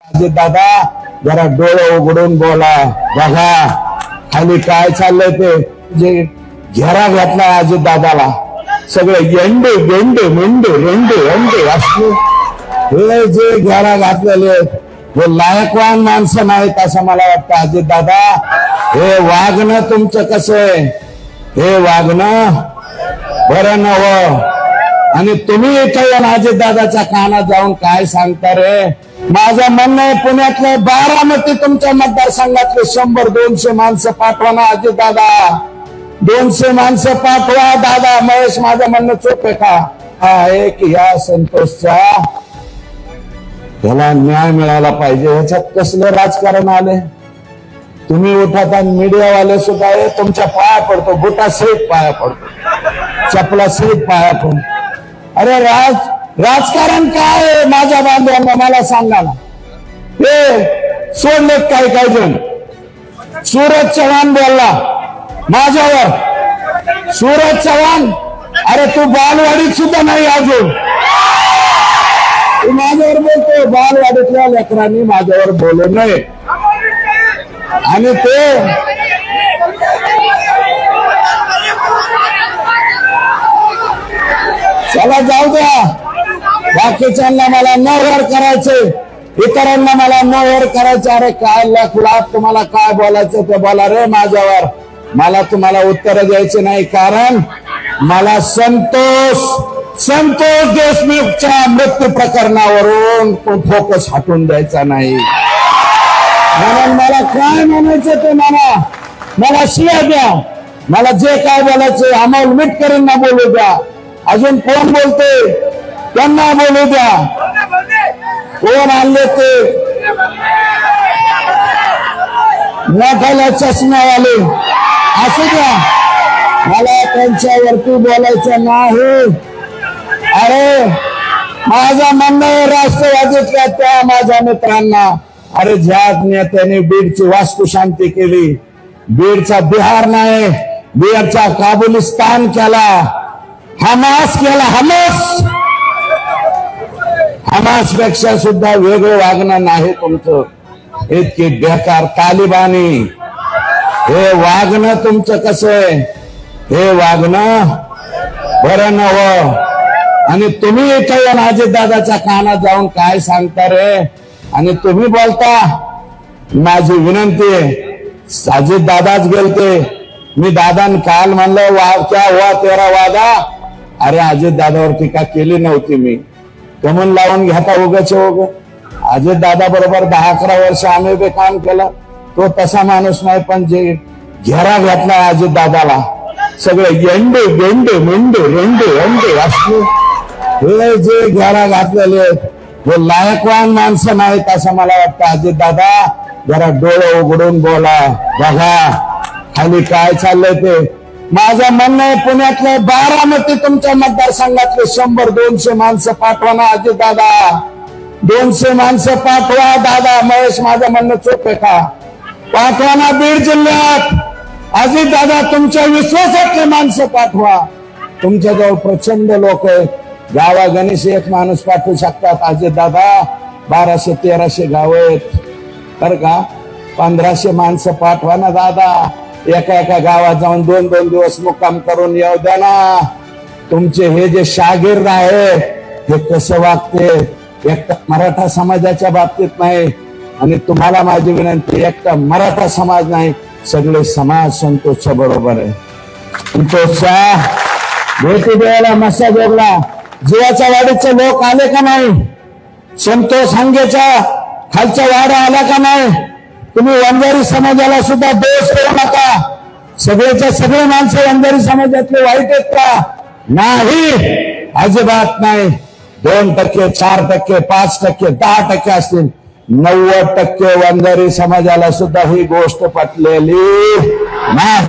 अजित दादा जरा डोळे उघडून बोला, बघा खाली काय चाललंय ते जे घेरा घातला अजित दादाला, सगळे येंडे गेंडे मेंढे रेंडे अंडे असले हे जे घेरा घातलेले हे लायकवान माणसं नाहीत असं मला वाटतं. अजित दादा हे वागणं तुमचं कसं आहे, हे वागणं बरं नव्हं. आणि तुम्ही इथे येऊन अजित दादाच्या कानात जाऊन काय सांगता रे. माझं म्हणणं आहे पुण्यातले बारामती तुमच्या मतदारसंघातले 100-200 माणसं पाठवा ना अजित दादा, 200 माणसं पाठवा दादा. महेश माझं म्हणणं चूक आहे का? आहे की या संतोषचा त्याला न्याय मिळाला पाहिजे. ह्याच्यात कसलं राजकारण आले. तुम्ही उठात आणि मीडियावाले सुद्धा तुमच्या पाया पडतो, बुटा सहित पाया पडतो, चपला सहित पाया पडतो. अरे राजकारण काय आहे माझ्या बांधवांना मला सांगा ना. हे सोडले काही काही जण. सूरज चव्हाण बोलला माझ्यावर. सूरज चव्हाण अरे तू बालवाडीत सुद्धा नाही अजून, तू माझ्यावर बोलतो. बालवाडीतल्या लेकरांनी माझ्यावर बोलू नये. आणि ते चला जाऊ द्या, बाकीच्यांना मला नवर करायचे, इतरांना मला नवर करायचे. अरे काय लाख तुम्हाला काय बोलायचं ते बोला रे माझ्यावर. मला तुम्हाला उत्तर द्यायचे नाही, कारण मला संतोष देशमुखच्या मृत्यू प्रकरणावरून फोकस हटवून द्यायचा नाही. म्हणून मला काय म्हणायचं ते मला शिव्या द्या, मला जे काय बोलायचं अमोल मिटकरींना बोलू द्या, अजून कोण बोलते त्यांना बोलू द्या, कोण आणले ते मोठ्याला चष्म्यावाले असू द्या, मला त्यांच्यावरती बोलायचं नाही. अरे माझं म्हणणं आहे राष्ट्रवादीतल्या त्या माझ्या मित्रांना, अरे ज्या नेत्याने बीडची वास्तुशांती केली, बीडचा बिहार नाही बीडचा काबुलिस्तान केला, हमास केला, हमास पेक्षा सुद्धा वेगळं वागणं नाही तुमचं. इतकी बेकार तालिबानी हे वागणं तुमचं कसं आहे, हे वागणं बरं नव्हं. आणि तुम्ही इथे येऊन अजित दादाच्या कानात जाऊन काय सांगता रे. आणि तुम्ही बोलता. माझी विनंती आहे, अजित दादाच गेलते, मी दादान काल म्हणलं क्या हुआ तेरा वादा. अरे अजित दादावर टीका केली नव्हती मी, कमन लावून घेता उगाच अजित दादा बरोबर 10-11 वर्ष आम्ही बी काम केलं. तो तसा माणूस नाही, पण जे घेरा घातला अजित दादाला, सगळे येंडे गेंडे मेंढे रेंडे अंडे असले हे जे घेरा घातलेले हे लायकवान माणसं नाहीत असं मला वाटतं. अजित दादा जरा डोळे उघडून बोला, बघा खाली काय चाललंय ते. माझं म्हणणं आहे पुण्यातले बारामती तुमच्या मतदारसंघातले 100-200 माणसं पाठवा ना अजित दादा, 200 माणसं पाठवा दादा. महेश माझं म्हणणं चूक आहे का? पाठवा ना. बीड जिल्ह्यात अजित दादा तुमच्या विश्वासातले माणसं पाठवा. तुमच्याजवळ प्रचंड लोक आहेत. गावा गणेश एक माणूस पाठवू शकतात अजित दादा. 1200-1300 गाव आहेत बरं का. 1500 माणसं पाठवा ना दादा. एका गावात जाऊन 2-2 दिवस मुक्काम करून येऊ द्या ना. तुमचे हे जे शागिर्द आहे हे कसं वागते, एकटा मराठा समाजाच्या बाबतीत नाही. आणि तुम्हाला माझी विनंती, एकटा मराठा समाज नाही, सगळे समाज संतोषच्या बरोबर आहे. संतोषच्या भेटी द्यायला मसाजोगला जीवाच्या वाडीचे लोक आले का नाही? संतोष हांगेच्या खालच्या वाडा आला का नाही? तुम्ही वंजारी समाजाला सुद्धा दोष देऊ नका. सगळेच्या सगळे माणसं वंजारी समाजातले वाईट आहेत का? नाही, अजिबात नाही. 2%, 4%, 5%, 10% असतील, 90% वंजारी समाजाला सुद्धा ही गोष्ट पटलेली नाही.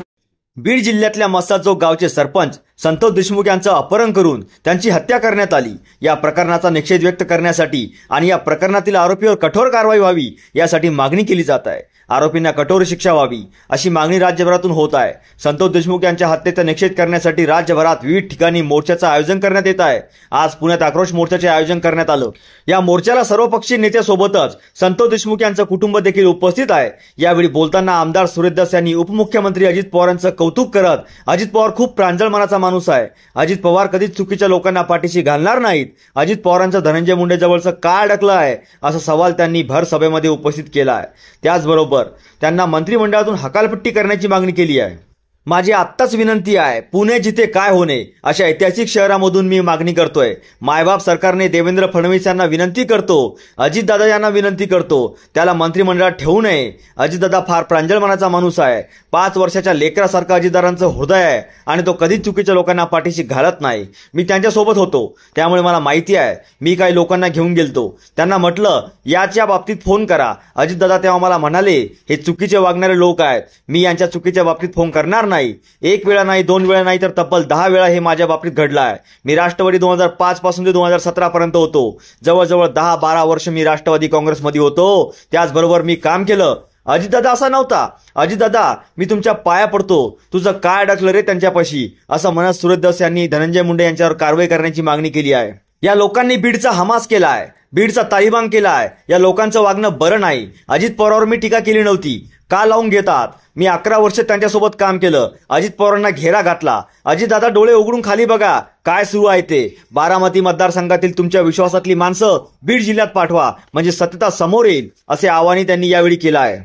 बीड जिल्ह्यातल्या मसाजोग गावचे सरपंच संतोष देशमुख यांचं अपहरण करून त्यांची हत्या करण्यात आली। या प्रकरणाचा निषेध व्यक्त करण्यासाठी आणि या प्रकरणातील आरोपीवर कठोर कारवाई व्हावी यासाठी मागणी केली जात आहे। आरोपींना कठोर शिक्षा व्हावी अशी मागणी राज्यभरातून होत आहे। संतोष देशमुख यांच्या हत्येचा निषेध करण्यासाठी राज्यभरात विविध ठिकाणी मोर्चाचं आयोजन करण्यात येत आहे। आज पुण्यात आक्रोश मोर्चाचे आयोजन करण्यात आलं। या मोर्चाला सर्वपक्षीय नेत्यासोबतच संतोष देशमुख यांचं कुटुंब देखील उपस्थित आहे। यावेळी बोलताना आमदार सुरेशदास यांनी उपमुख्यमंत्री अजित पवारांचं कौतुक करत, अजित पवार खूप प्रांजळ मनाचा माणूस आहे। अजित पवार कधीच चुकीच्या लोकांना पाठीशी घालणार नाहीत। अजित पवारांचं धनंजय मुंडे जवळचं का अडकलं आहे असा सवाल त्यांनी भर सभेमध्ये उपस्थित केला आहे। त्याचबरोबर त्यांना मंत्रिमंडळातून हकालपट्टी करण्याची मागणी केली आहे। माझी आत्ताच विनंती आहे, पुणे जिथे काय होणे अशा ऐतिहासिक शहरामधून मी मागणी करतोय। मायबाप सरकारने देवेंद्र फडणवीस यांना विनंती करतो, अजितदादा यांना विनंती करतो, त्याला मंत्रिमंडळात ठेवू नये। अजितदादा फार प्रांजळ मनाचा माणूस आहे। 5 वर्षाच्या लेकरासारखं अजितदादांचं हृदय आहे आणि तो कधीच चुकीच्या लोकांना पाठीशी घालत नाही। मी त्यांच्यासोबत होतो त्यामुळे मला माहिती आहे। मी काही लोकांना घेऊन गेलतो, त्यांना म्हटलं याच्या बाबतीत फोन करा। अजितदादा तेव्हा मला म्हणाले हे चुकीचे वागणारे लोक आहेत, मी यांच्या चुकीच्या बाबतीत फोन करणार नाही। एक वेळा नाही, 2 वेळा नाही तर तब्बल 10 वेळा हे माझ्या बाबतीत घडलं आहे। मी राष्ट्रवादी 2005 पासून ते 2017 पर्यंत होतो। जवळजवळ 10-12 वर्ष मी राष्ट्रवादी काँग्रेसमध्ये होतो। त्याचबरोबर मी काम केलं। अजितदादा असा नव्हता, अजितदादा मी तुमच्या पाया पडतो, तुझं काय अडकलं रे त्यांच्यापाशी असं म्हणत सुरेशदास यांनी धनंजय मुंडे यांच्यावर कारवाई करण्याची मागणी केली आहे। या लोकांनी बीडचा हमास केला आहे, बीडचा तालिबान केला आहे। या लोकांचं वागणं बरं नाही। अजित पवारांवर मी टीका केली नव्हती, का लावून घेतात? मी 11 वर्ष त्यांच्यासोबत काम केलं। अजित पवारांना घेरा घातला। अजितदादा डोळे उघडून खाली बघा काय सुरू आहे ते। बारामती मतदारसंघातील तुमच्या विश्वासातली माणसं बीड जिल्ह्यात पाठवा म्हणजे सत्यता समोर येईल असे आवाहन त्यांनी यावेळी केलं आहे।